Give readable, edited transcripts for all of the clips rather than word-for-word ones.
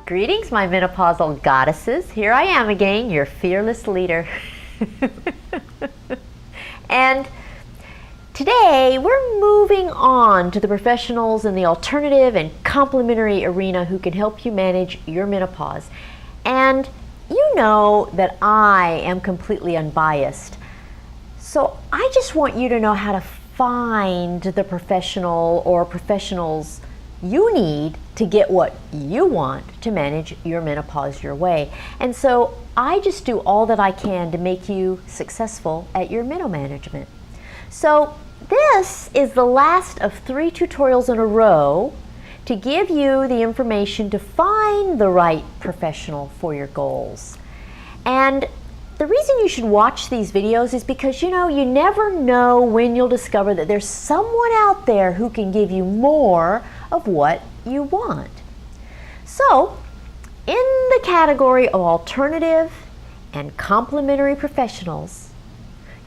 Greetings, my menopausal goddesses. Here I am again, your fearless leader. And today we're moving on to the professionals in the alternative and complementary arena who can help you manage your menopause. And you know that I am completely unbiased. So I just want you to know how to find the professional or professionals you need to get what you want to manage your menopause your way. And so I just do all that I can to make you successful at your meno management. So this is the last of 3 tutorials in a row to give you the information to find the right professional for your goals. And the reason you should watch these videos is because you never know when you'll discover that there's someone out there who can give you more of what you want. So, in the category of alternative and complementary professionals,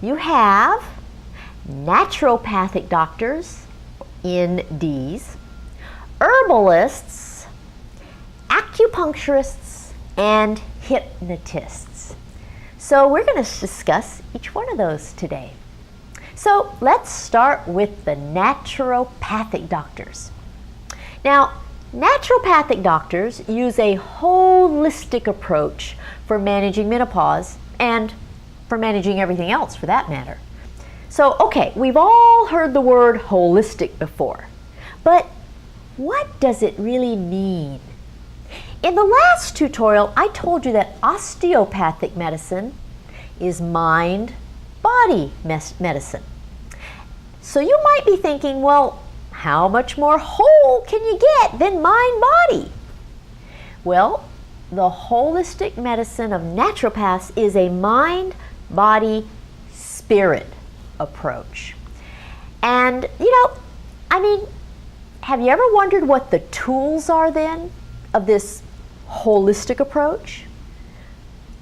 you have naturopathic doctors, NDs, herbalists, acupuncturists, and hypnotists. So we're going to discuss each one of those today. So let's start with the naturopathic doctors. Now, naturopathic doctors use a holistic approach for managing menopause and for managing everything else for that matter. So, okay, we've all heard the word holistic before, but what does it really mean? In the last tutorial, I told you that osteopathic medicine is mind-body medicine. So you might be thinking, well, how much more whole can you get than mind-body? Well, the holistic medicine of naturopaths is a mind-body-spirit approach. And, have you ever wondered what the tools are then of this holistic approach?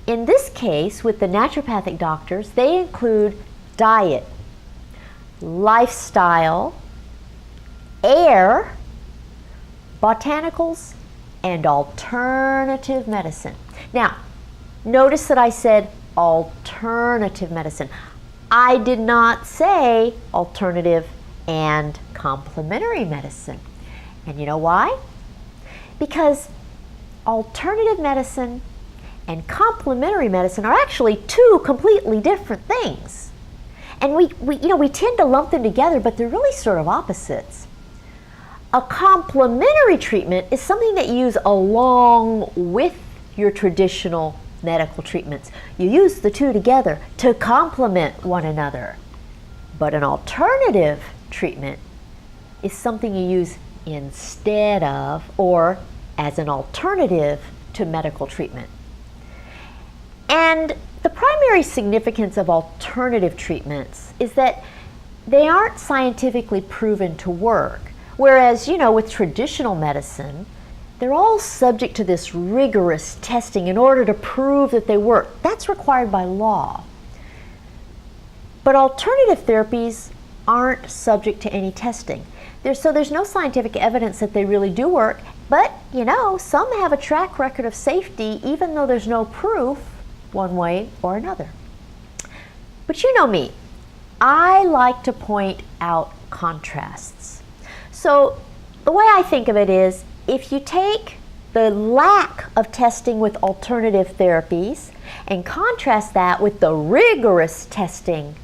In this case, with the naturopathic doctors, they include diet, lifestyle, air, botanicals, and alternative medicine. Now, notice that I said alternative medicine. I did not say alternative and complementary medicine. And you know why? Because alternative medicine and complementary medicine are actually 2 completely different things. And we tend to lump them together, but they're really sort of opposites. A complementary treatment is something that you use along with your traditional medical treatments. You use the 2 together to complement one another. But an alternative treatment is something you use instead of or as an alternative to medical treatment. And the primary significance of alternative treatments is that they aren't scientifically proven to work. Whereas, with traditional medicine, they're all subject to this rigorous testing in order to prove that they work. That's required by law. But alternative therapies aren't subject to any testing. So there's no scientific evidence that they really do work, but some have a track record of safety even though there's no proof one way or another. But you know me, I like to point out contrasts. So the way I think of it is, if you take the lack of testing with alternative therapies and contrast that with the rigorous testing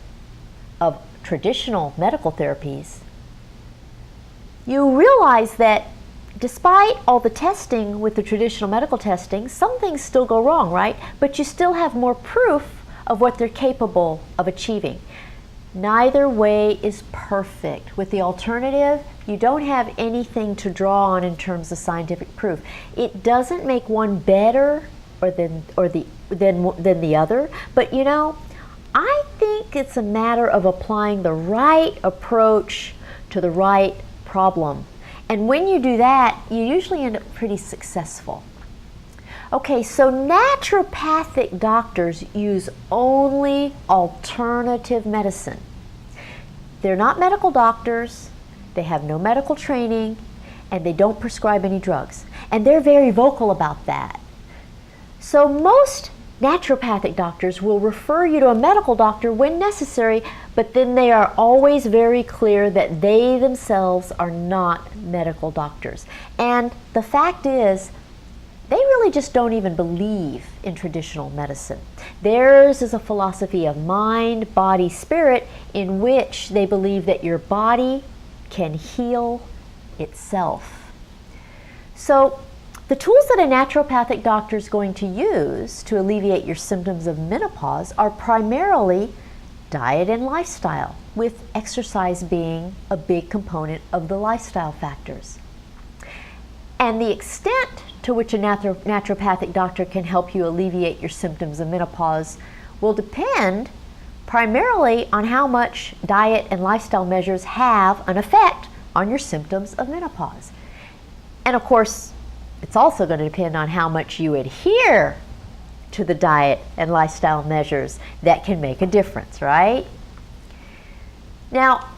of traditional medical therapies, you realize that despite all the testing with the traditional medical testing, some things still go wrong, right? But you still have more proof of what they're capable of achieving. Neither way is perfect. With the alternative, you don't have anything to draw on in terms of scientific proof. It doesn't make one better than the other, but I think it's a matter of applying the right approach to the right problem. And when you do that, you usually end up pretty successful. Okay, so naturopathic doctors use only alternative medicine. They're not medical doctors, they have no medical training, and they don't prescribe any drugs. And they're very vocal about that. So most naturopathic doctors will refer you to a medical doctor when necessary, but then they are always very clear that they themselves are not medical doctors. And the fact is, they really just don't even believe in traditional medicine. Theirs is a philosophy of mind, body, spirit, in which they believe that your body can heal itself. So the tools that a naturopathic doctor is going to use to alleviate your symptoms of menopause are primarily diet and lifestyle, with exercise being a big component of the lifestyle factors. And the extent to which a naturopathic doctor can help you alleviate your symptoms of menopause will depend primarily on how much diet and lifestyle measures have an effect on your symptoms of menopause. And of course, it's also going to depend on how much you adhere to the diet and lifestyle measures that can make a difference, right? Now,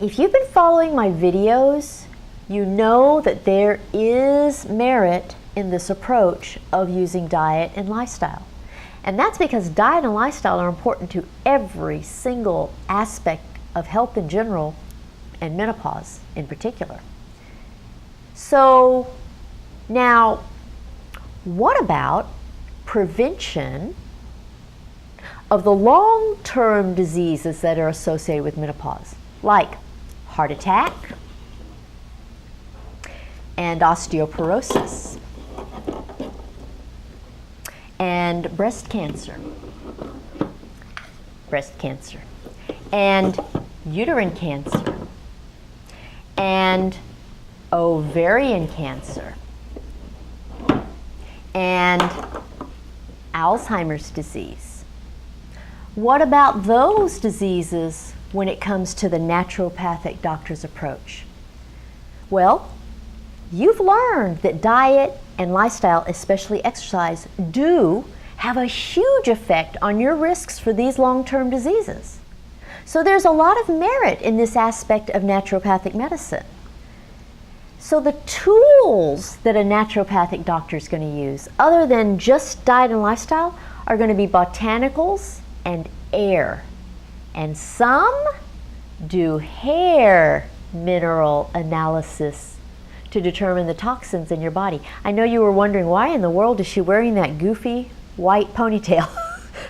if you've been following my videos, you know that there is merit in this approach of using diet and lifestyle. And that's because diet and lifestyle are important to every single aspect of health in general and menopause in particular. So now, what about prevention of the long-term diseases that are associated with menopause, like heart attack and osteoporosis and breast cancer and uterine cancer and ovarian cancer and Alzheimer's disease? What about those diseases when it comes to the naturopathic doctor's approach? Well, you've learned that diet and lifestyle, especially exercise, do have a huge effect on your risks for these long-term diseases. So there's a lot of merit in this aspect of naturopathic medicine. So the tools that a naturopathic doctor is going to use, other than just diet and lifestyle, are going to be botanicals and air. And some do hair mineral analysis to determine the toxins in your body. I know you were wondering, why in the world is she wearing that goofy white ponytail?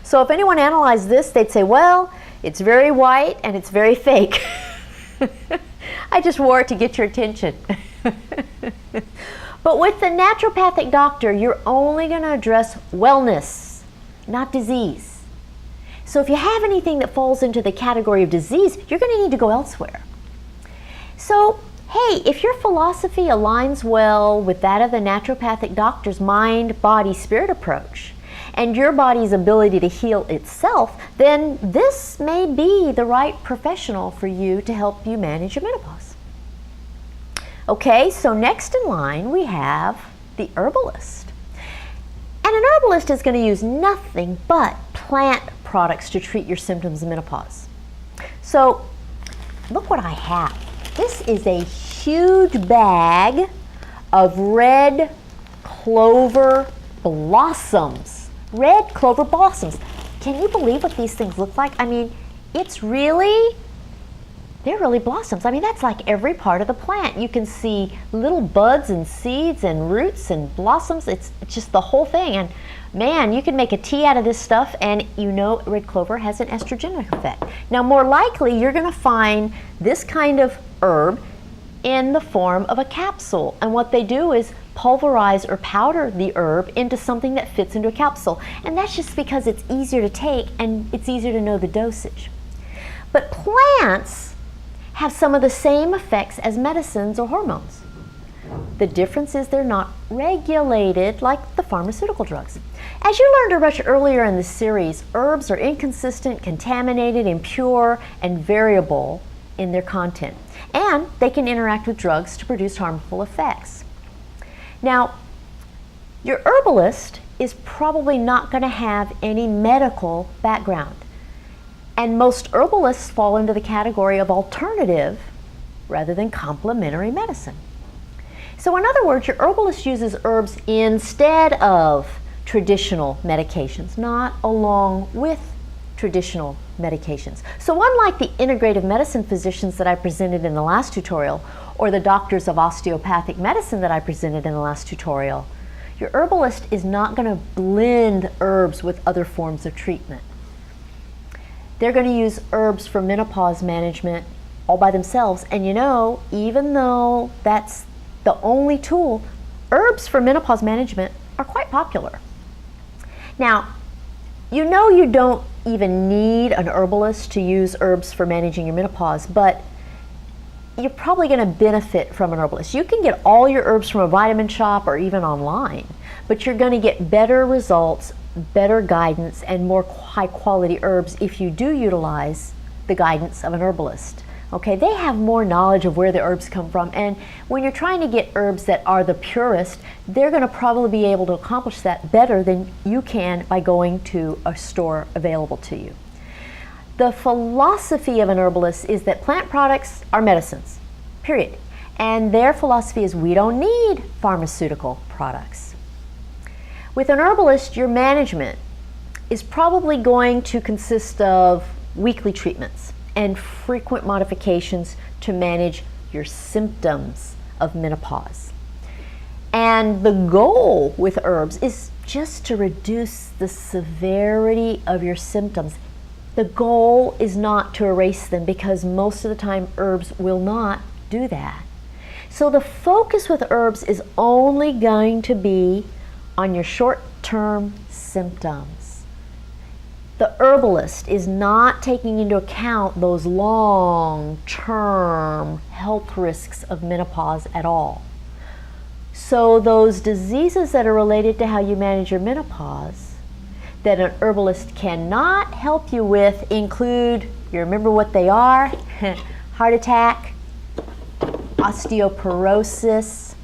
So if anyone analyzed this, they'd say, well, it's very white and it's very fake. I just wore it to get your attention. But with the naturopathic doctor, you're only going to address wellness, not disease. So if you have anything that falls into the category of disease, you're going to need to go elsewhere. So, hey, if your philosophy aligns well with that of the naturopathic doctor's mind, body, spirit approach, and your body's ability to heal itself, then this may be the right professional for you to help you manage your menopause. Okay, so next in line we have the herbalist. And an herbalist is going to use nothing but plant products to treat your symptoms of menopause. So look what I have. This is a huge bag of red clover blossoms. Red clover blossoms. Can you believe what these things look like? I mean, they're really blossoms. I mean, that's like every part of the plant. You can see little buds and seeds and roots and blossoms. It's just the whole thing. And man, you can make a tea out of this stuff, and you know red clover has an estrogenic effect. Now, more likely, you're going to find this kind of herb in the form of a capsule. And what they do is pulverize or powder the herb into something that fits into a capsule. And that's just because it's easier to take and it's easier to know the dosage. But plants have some of the same effects as medicines or hormones. The difference is they're not regulated like the pharmaceutical drugs. As you learned much earlier in the series, herbs are inconsistent, contaminated, impure, and variable in their content. And they can interact with drugs to produce harmful effects. Now, your herbalist is probably not going to have any medical background. And most herbalists fall into the category of alternative rather than complementary medicine. So in other words, your herbalist uses herbs instead of traditional medications, not along with traditional medications. So unlike the integrative medicine physicians that I presented in the last tutorial, or the doctors of osteopathic medicine that I presented in the last tutorial, your herbalist is not going to blend herbs with other forms of treatment. They're going to use herbs for menopause management all by themselves. And you know, even though that's the only tool, herbs for menopause management are quite popular. Now, you know you don't even need an herbalist to use herbs for managing your menopause, but you're probably going to benefit from an herbalist. You can get all your herbs from a vitamin shop or even online, but you're going to get better results, better guidance, and more high quality herbs if you do utilize the guidance of an herbalist. Okay, they have more knowledge of where the herbs come from, and when you're trying to get herbs that are the purest, they're going to probably be able to accomplish that better than you can by going to a store available to you. The philosophy of an herbalist is that plant products are medicines, period. And their philosophy is we don't need pharmaceutical products. With an herbalist, your management is probably going to consist of weekly treatments and frequent modifications to manage your symptoms of menopause. And the goal with herbs is just to reduce the severity of your symptoms. The goal is not to erase them, because most of the time herbs will not do that. So the focus with herbs is only going to be on your short-term symptoms. The herbalist is not taking into account those long-term health risks of menopause at all. So those diseases that are related to how you manage your menopause that an herbalist cannot help you with include, you remember what they are? Heart attack, osteoporosis,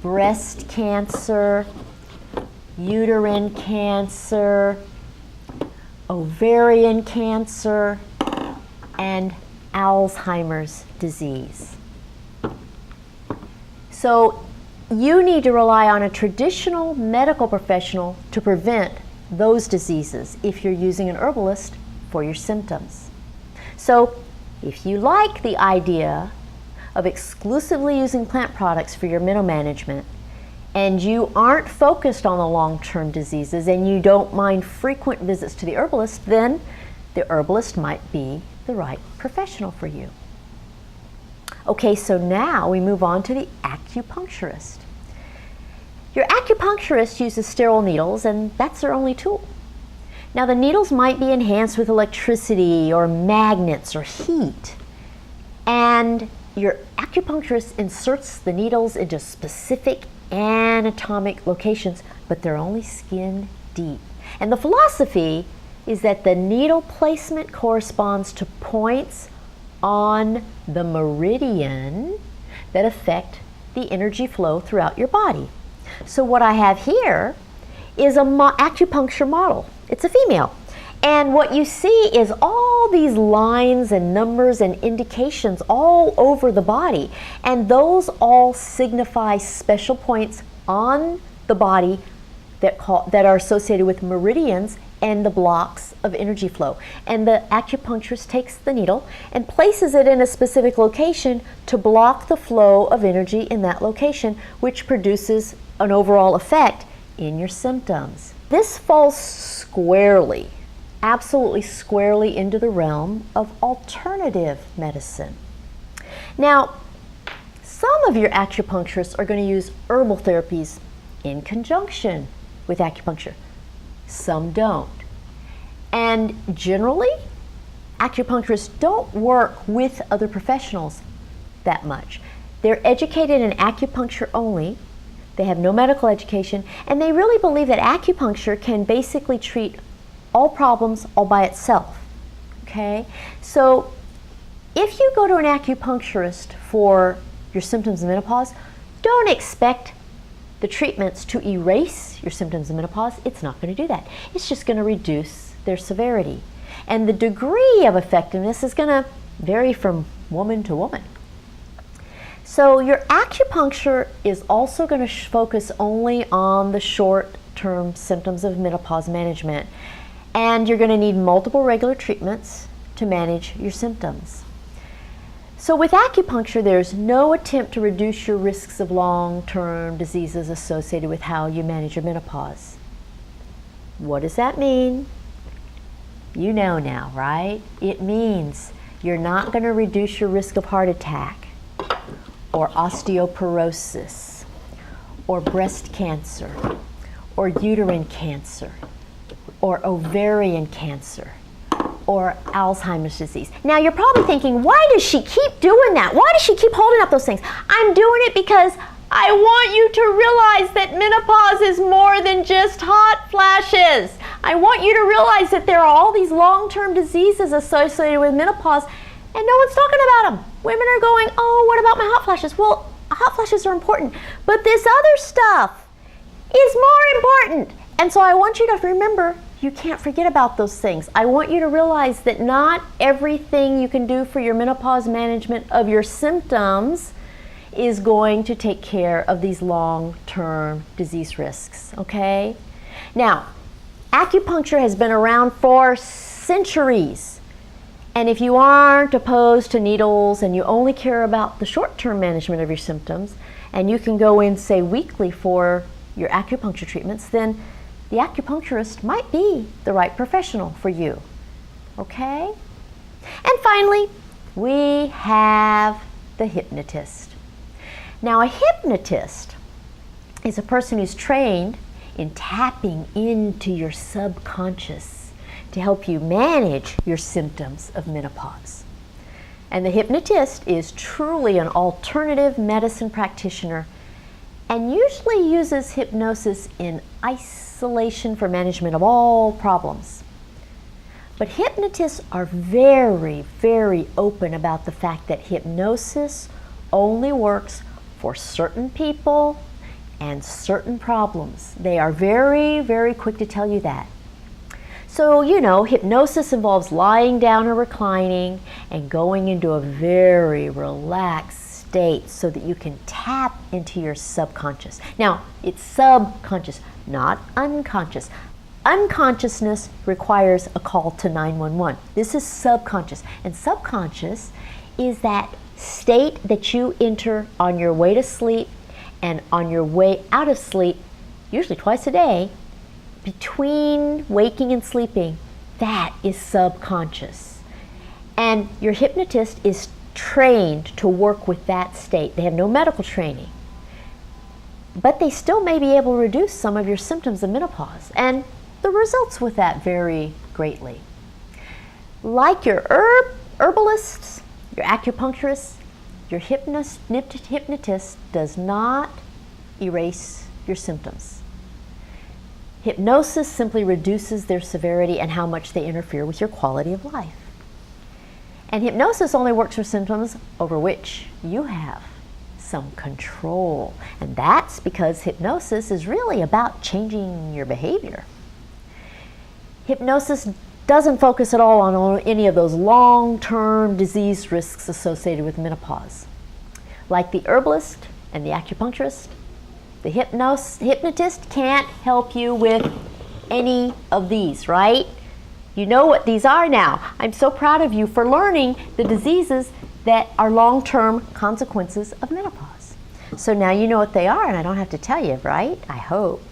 breast cancer, uterine cancer, ovarian cancer, and Alzheimer's disease. So you need to rely on a traditional medical professional to prevent those diseases if you're using an herbalist for your symptoms. So if you like the idea of exclusively using plant products for your mental management, and you aren't focused on the long-term diseases, and you don't mind frequent visits to the herbalist, then the herbalist might be the right professional for you. Okay, so now we move on to the acupuncturist. Your acupuncturist uses sterile needles, and that's their only tool. Now, the needles might be enhanced with electricity or magnets or heat, and your acupuncturist inserts the needles into specific anatomic locations, but they're only skin deep. And the philosophy is that the needle placement corresponds to points on the meridian that affect the energy flow throughout your body. So what I have here is a acupuncture model. It's a female. And what you see is all these lines and numbers and indications all over the body. And those all signify special points on the body that are associated with meridians and the blocks of energy flow. And the acupuncturist takes the needle and places it in a specific location to block the flow of energy in that location, which produces an overall effect in your symptoms. This falls squarely, absolutely squarely into the realm of alternative medicine. Now, some of your acupuncturists are going to use herbal therapies in conjunction with acupuncture. Some don't. And generally, acupuncturists don't work with other professionals that much. They're educated in acupuncture only. They have no medical education, and they really believe that acupuncture can basically treat all problems all by itself. Okay? So if you go to an acupuncturist for your symptoms of menopause, don't expect the treatments to erase your symptoms of menopause. It's not going to do that. It's just going to reduce their severity. And the degree of effectiveness is going to vary from woman to woman. So your acupuncture is also going to focus only on the short-term symptoms of menopause management, and you're going to need multiple regular treatments to manage your symptoms. So with acupuncture, there's no attempt to reduce your risks of long-term diseases associated with how you manage your menopause. What does that mean? You know now, right? It means you're not going to reduce your risk of heart attack, or osteoporosis, or breast cancer, or uterine cancer, or ovarian cancer, or Alzheimer's disease. Now you're probably thinking, why does she keep doing that? Why does she keep holding up those things? I'm doing it because I want you to realize that menopause is more than just hot flashes. I want you to realize that there are all these long-term diseases associated with menopause, and no one's talking about them. Women are going, oh, what about my hot flashes? Well, hot flashes are important, but this other stuff is more important. And so I want you to remember, you can't forget about those things. I want you to realize that not everything you can do for your menopause management of your symptoms is going to take care of these long-term disease risks, okay? Now, acupuncture has been around for centuries. And if you aren't opposed to needles and you only care about the short-term management of your symptoms, and you can go in, say, weekly for your acupuncture treatments, then the acupuncturist might be the right professional for you, okay? And finally, we have the hypnotist. Now, a hypnotist is a person who's trained in tapping into your subconscious to help you manage your symptoms of menopause. And the hypnotist is truly an alternative medicine practitioner and usually uses hypnosis in isolation for management of all problems. But hypnotists are very, very open about the fact that hypnosis only works for certain people and certain problems. They are very, very quick to tell you that. So, you know, hypnosis involves lying down or reclining and going into a very relaxed state so that you can tap into your subconscious. Now, it's subconscious, not unconscious. Unconsciousness requires a call to 911. This is subconscious. And subconscious is that state that you enter on your way to sleep and on your way out of sleep, usually twice a day, between waking and sleeping. That is subconscious. And your hypnotist is trained to work with that state. They have no medical training, but they still may be able to reduce some of your symptoms of menopause, and the results with that vary greatly. Like your herbalists, your acupuncturists, your hypnotist does not erase your symptoms. Hypnosis simply reduces their severity and how much they interfere with your quality of life. And hypnosis only works for symptoms over which you have some control. And that's because hypnosis is really about changing your behavior. Hypnosis doesn't focus at all on any of those long-term disease risks associated with menopause. Like the herbalist and the acupuncturist, the hypnotist can't help you with any of these, right? You know what these are now. I'm so proud of you for learning the diseases that are long-term consequences of menopause. So now you know what they are, and I don't have to tell you, right? I hope.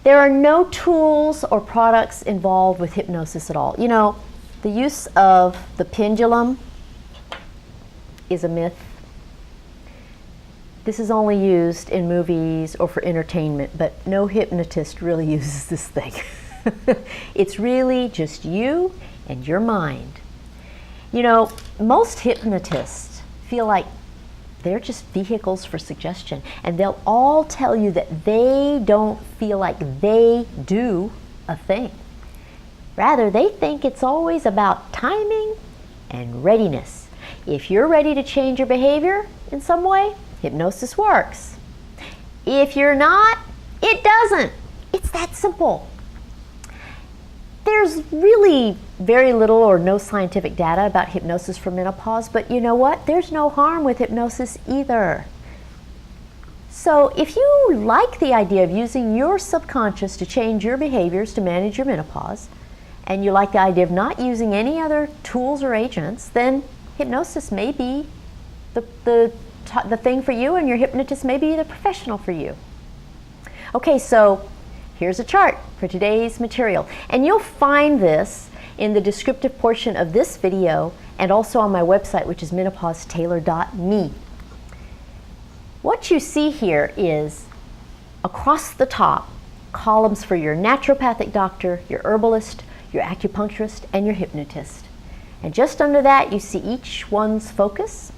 There are no tools or products involved with hypnosis at all. You know, the use of the pendulum is a myth. This is only used in movies or for entertainment, but no hypnotist really uses this thing. It's really just you and your mind. You know, most hypnotists feel like they're just vehicles for suggestion, and they'll all tell you that they don't feel like they do a thing. Rather, they think it's always about timing and readiness. If you're ready to change your behavior in some way, hypnosis works. If you're not, it doesn't. It's that simple. There's really very little or no scientific data about hypnosis for menopause, but you know what? There's no harm with hypnosis either. So if you like the idea of using your subconscious to change your behaviors to manage your menopause, and you like the idea of not using any other tools or agents, then hypnosis may be the thing for you, and your hypnotist may be the professional for you. Okay, so here's a chart for today's material, and you'll find this in the descriptive portion of this video and also on my website, which is menopausetailor.me. What you see here is, across the top, columns for your naturopathic doctor, your herbalist, your acupuncturist, and your hypnotist. And just under that, you see each one's focus.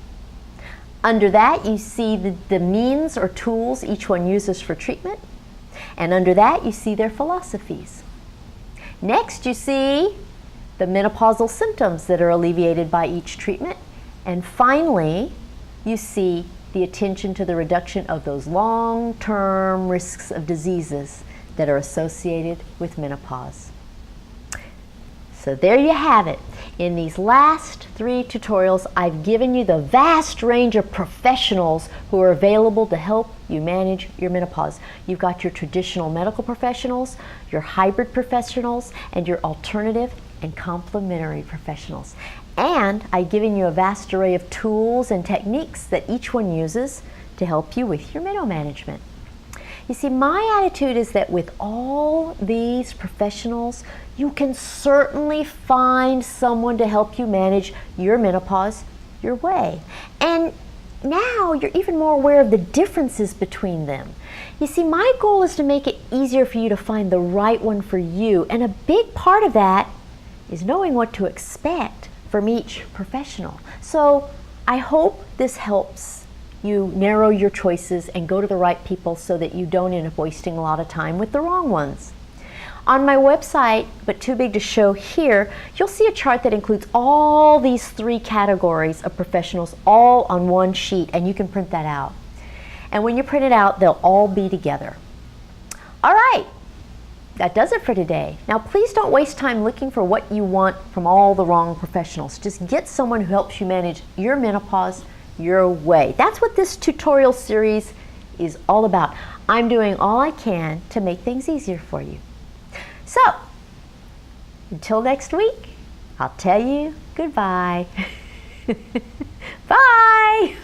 Under that, you see the means or tools each one uses for treatment. And under that, you see their philosophies. Next, you see the menopausal symptoms that are alleviated by each treatment. And finally, you see the attention to the reduction of those long-term risks of diseases that are associated with menopause. So there you have it. In these last 3 tutorials, I've given you the vast range of professionals who are available to help you manage your menopause. You've got your traditional medical professionals, your hybrid professionals, and your alternative and complementary professionals. And I've given you a vast array of tools and techniques that each one uses to help you with your menopause management. You see, my attitude is that with all these professionals, you can certainly find someone to help you manage your menopause your way. And now you're even more aware of the differences between them. You see, my goal is to make it easier for you to find the right one for you. And a big part of that is knowing what to expect from each professional. So I hope this helps you narrow your choices and go to the right people so that you don't end up wasting a lot of time with the wrong ones. On my website, but too big to show here, you'll see a chart that includes all these 3 categories of professionals all on one sheet, and you can print that out. And when you print it out, they'll all be together. All right, that does it for today. Now please don't waste time looking for what you want from all the wrong professionals. Just get someone who helps you manage your menopause your way. That's what this tutorial series is all about. I'm doing all I can to make things easier for you. So, until next week, I'll tell you goodbye. Bye!